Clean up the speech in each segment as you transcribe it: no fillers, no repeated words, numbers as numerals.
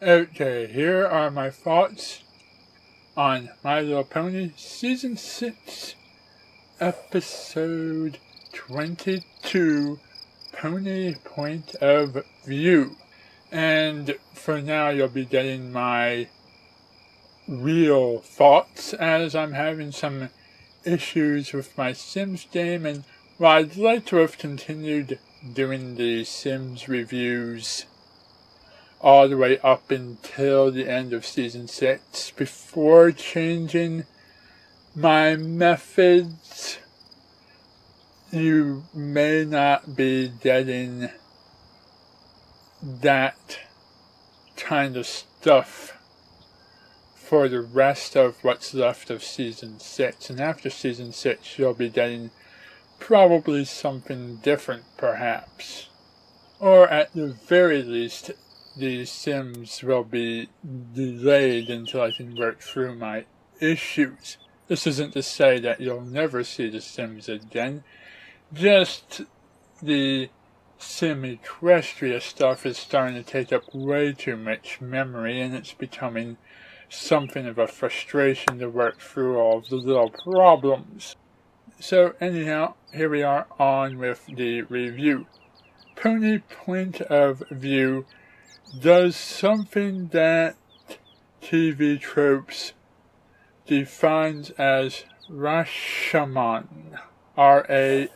Okay, here are my thoughts on My Little Pony Season 6, Episode 22, Pony Point of View. And for now, you'll be getting my real thoughts as I'm having some issues with my Sims game, and while I'd like to have continued doing the Sims reviews all the way up until the end of Season 6 before changing my methods, you may not be getting that kind of stuff for the rest of what's left of Season 6. And after Season 6, you'll be getting probably something different, perhaps. Or at the very least, the Sims will be delayed until I can work through my issues. This isn't to say that you'll never see the Sims again, just the Sim Equestria stuff is starting to take up way too much memory, and it's becoming something of a frustration to work through all of the little problems. So anyhow, here we are on with the review. Pony Point of View does something that TV tropes defines as Rashomon. R-A-S-H-O-M-O-N,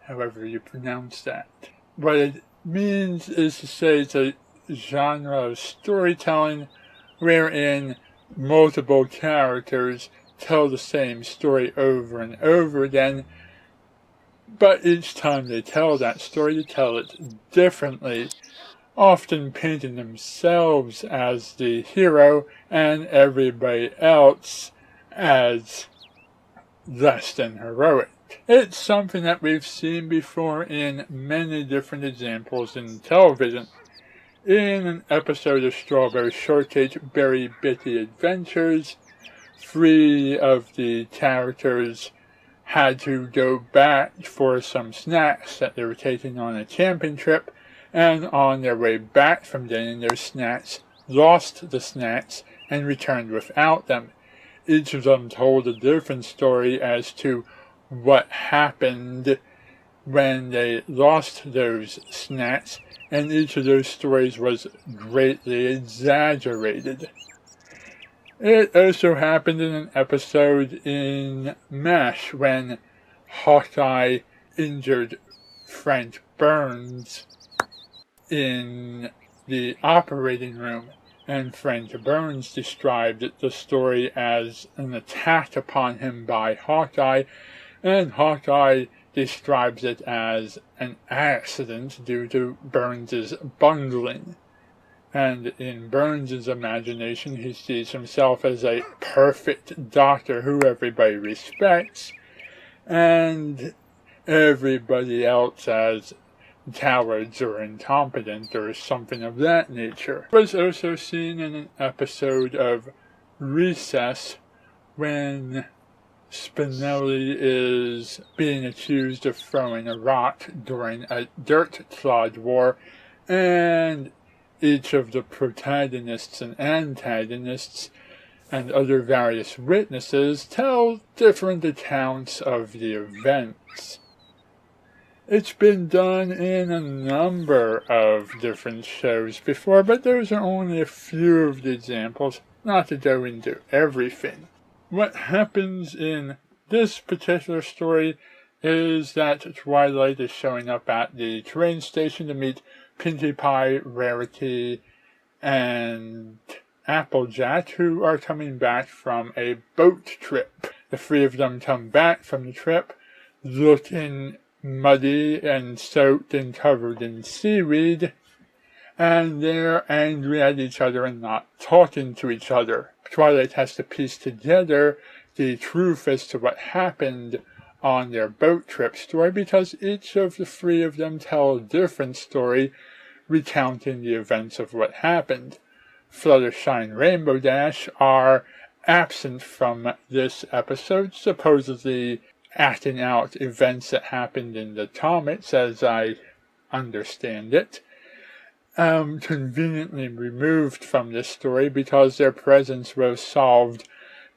however you pronounce that. What it means is to say it's a genre of storytelling wherein multiple characters tell the same story over and over again, but each time they tell that story, they tell it differently, often painting themselves as the hero and everybody else as less than heroic. It's something that we've seen before in many different examples in television. In an episode of Strawberry Shortcake Berry Bitty Adventures, 3 of the characters had to go back for some snacks that they were taking on a camping trip, and on their way back from getting those snacks, lost the snacks and returned without them. Each of them told a different story as to what happened when they lost those snacks, and each of those stories was greatly exaggerated. It also happened in an episode in MASH when Hawkeye injured Frank Burns in the operating room, and Frank Burns described the story as an attack upon him by Hawkeye, and Hawkeye describes it as an accident due to Burns's bungling. And in Burns' imagination, he sees himself as a perfect doctor who everybody respects, and everybody else as cowards or incompetent or something of that nature. It was also seen in an episode of Recess when Spinelli is being accused of throwing a rock during a dirt clod war, and each of the protagonists and antagonists and other various witnesses tell different accounts of the events. It's been done in a number of different shows before, but those are only a few of the examples, not to go into everything. What happens in this particular story is that Twilight is showing up at the train station to meet Pinkie Pie, Rarity, and Applejack, who are coming back from a boat trip. The 3 of them come back from the trip looking muddy and soaked and covered in seaweed, and they're angry at each other and not talking to each other. Twilight has to piece together the truth as to what happened on their boat trip story, because each of the 3 of them tell a different story recounting the events of what happened. Fluttershy, Rainbow Dash are absent from this episode, supposedly acting out events that happened in the comics, as I understand it. conveniently removed from this story because their presence would have solved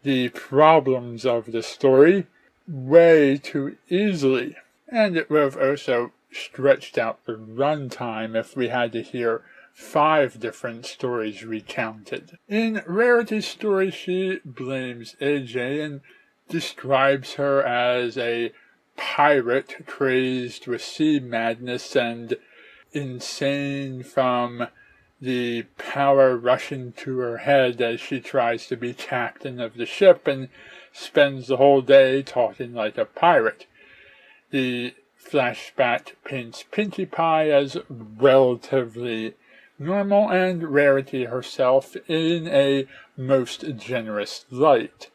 the problems of the story way too easily. And it would have also stretched out the runtime if we had to hear 5 different stories recounted. In Rarity's story, she blames AJ and describes her as a pirate crazed with sea madness and insane from the power rushing to her head as she tries to be captain of the ship and spends the whole day talking like a pirate. The flashback paints Pinkie Pie as relatively normal and Rarity herself in a most generous light.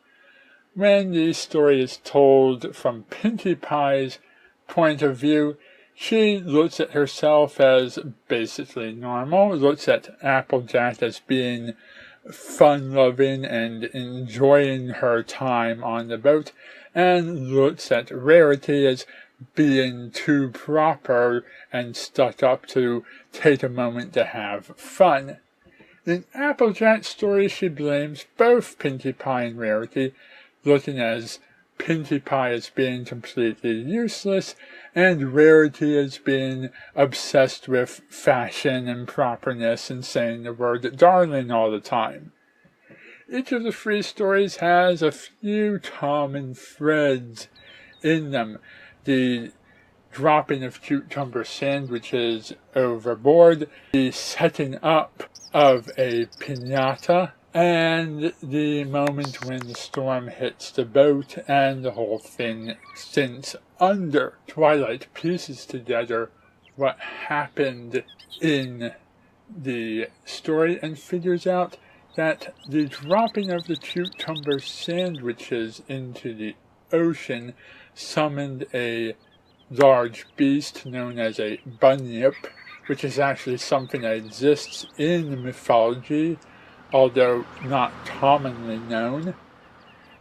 When the story is told from Pinkie Pie's point of view, she looks at herself as basically normal, looks at Applejack as being fun-loving and enjoying her time on the boat, and looks at Rarity as being too proper and stuck up to take a moment to have fun. In Applejack's story, she blames both Pinkie Pie and Rarity, looking as Pinkie Pie as being completely useless, and Rarity as being obsessed with fashion and properness and saying the word darling all the time. Each of the 3 stories has a few common threads in them. The dropping of cucumber sandwiches overboard, the setting up of a piñata, and the moment when the storm hits the boat and the whole thing sinks under. Twilight pieces together what happened in the story and figures out that the dropping of the cucumber sandwiches into the ocean summoned a large beast known as a bunyip, which is actually something that exists in mythology, although not commonly known.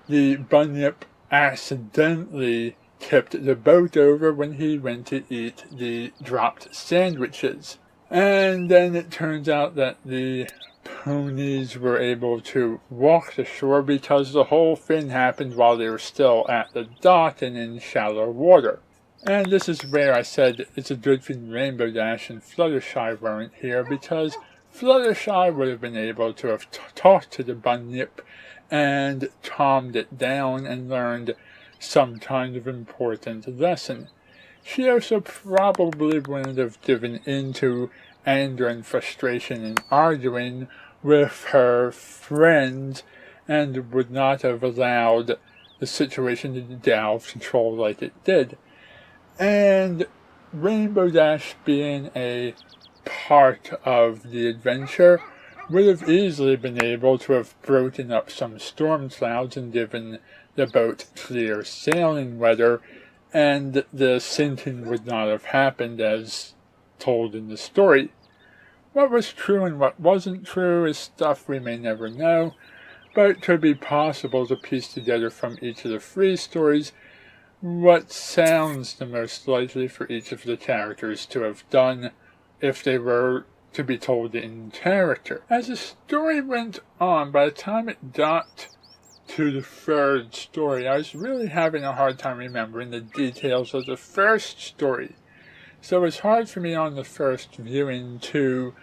The bunyip accidentally tipped the boat over when he went to eat the dropped sandwiches. And then it turns out that the ponies were able to walk the shore because the whole thing happened while they were still at the dock and in shallow water. And this is where I said it's a good thing Rainbow Dash and Fluttershy weren't here, because Fluttershy would have been able to have talked to the bunyip and calmed it down and learned some kind of important lesson. She also probably wouldn't have given in to anger and frustration and arguing with her friends and would not have allowed the situation to get out of control like it did. And Rainbow Dash being a part of the adventure would have easily been able to have broken up some storm clouds and given the boat clear sailing weather, and the sinking would not have happened as told in the story. What was true and what wasn't true is stuff we may never know, but it could be possible to piece together from each of the 3 stories what sounds the most likely for each of the characters to have done if they were to be told in character. As the story went on, by the time it got to the 3rd story, I was really having a hard time remembering the details of the first story. So it was hard for me on the first viewing to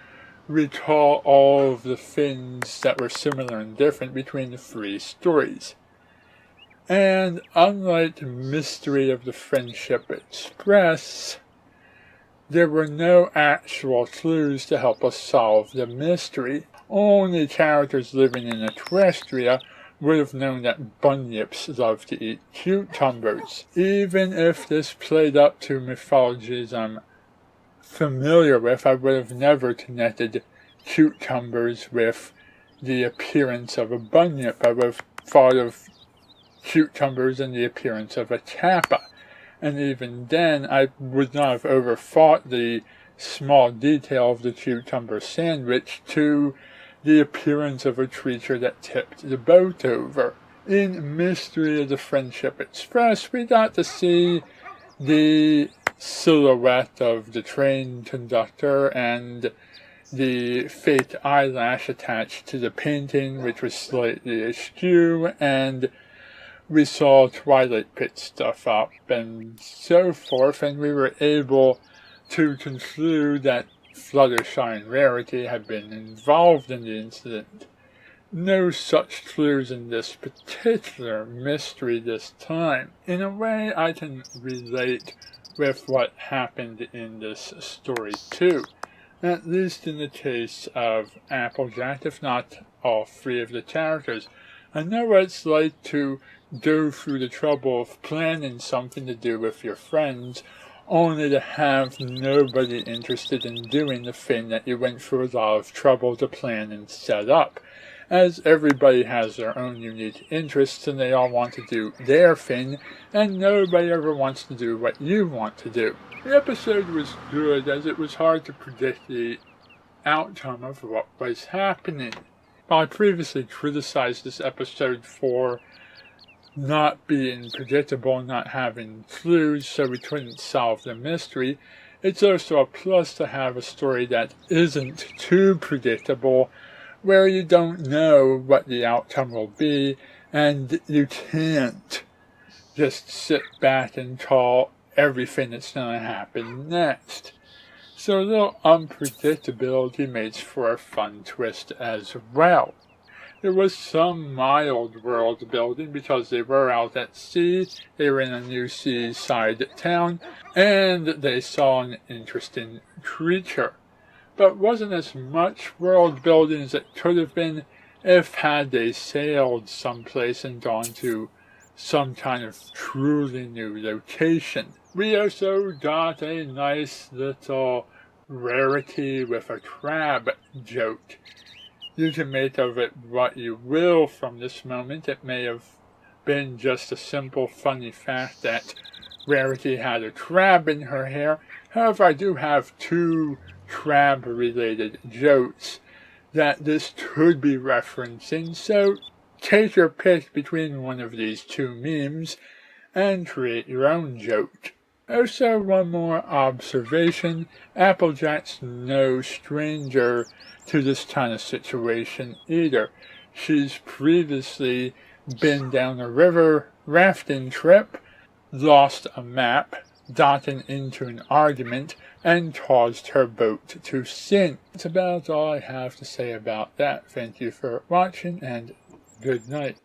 recall all of the things that were similar and different between the 3 stories. And unlike Mystery of the Friendship Express, there were no actual clues to help us solve the mystery. Only characters living in Equestria would have known that bunyips love to eat cucumbers. Even if this played up to mythologies I'm familiar with, I would have never connected cucumbers with the appearance of a bunyip. I would have thought of cucumbers and the appearance of a kappa. And even then, I would not have overthought the small detail of the cucumber sandwich to the appearance of a creature that tipped the boat over. In Mystery of the Friendship Express, we got to see the silhouette of the train conductor and the fake eyelash attached to the painting, which was slightly askew, and we saw Twilight Pit stuff up and so forth, and we were able to conclude that Fluttershy and Rarity had been involved in the incident. No such clues in this particular mystery this time. In a way, I can relate with what happened in this story too, at least in the case of Applejack, if not all three of the characters. I know what it's like to go through the trouble of planning something to do with your friends, only to have nobody interested in doing the thing that you went through a lot of trouble to plan and set up. As everybody has their own unique interests and they all want to do their thing, and nobody ever wants to do what you want to do. The episode was good, as it was hard to predict the outcome of what was happening. I previously criticized this episode for not being predictable, not having clues, so we couldn't solve the mystery. It's also a plus to have a story that isn't too predictable, where you don't know what the outcome will be, and you can't just sit back and call everything that's going to happen next. So a little unpredictability makes for a fun twist as well. There was some mild world building because they were out at sea, they were in a new seaside town, and they saw an interesting creature. But wasn't as much world building as it could have been if had they sailed someplace and gone to some kind of truly new location. We also got a nice little Rarity with a crab joke. You can make of it what you will from this moment. It may have been just a simple funny fact that Rarity had a crab in her hair. However, I do have two crab-related jokes that this could be referencing, so take your pick between one of these two memes and create your own joke. Also, one more observation, Applejack's no stranger to this kind of situation either. She's previously been down a river rafting trip, lost a map, gotten into an argument, and caused her boat to sink. That's about all I have to say about that. Thank you for watching, and good night.